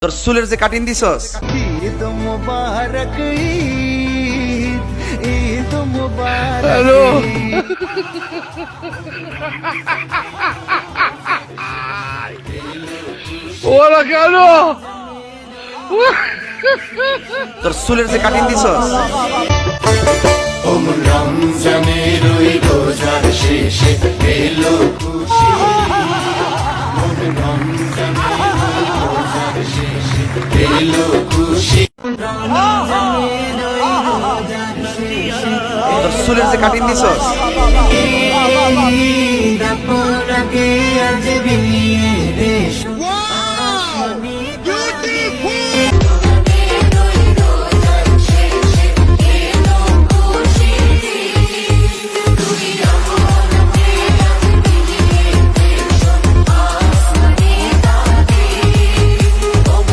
তোর চুলের যে কাটিং দিছস ঈদ মুবারক ঈদ মুবারক। হ্যালো ওরা কেন তোর চুলের যে কাটিং দিছস রমজানের ওই রোজার শেষে এলো খুশি, রমজানের ওই রোজার শেষে এলো খুশি। তোর চুলের যে কাটিং দিছস ঈদ আপনাকে আজ বিলিয়ে দেশ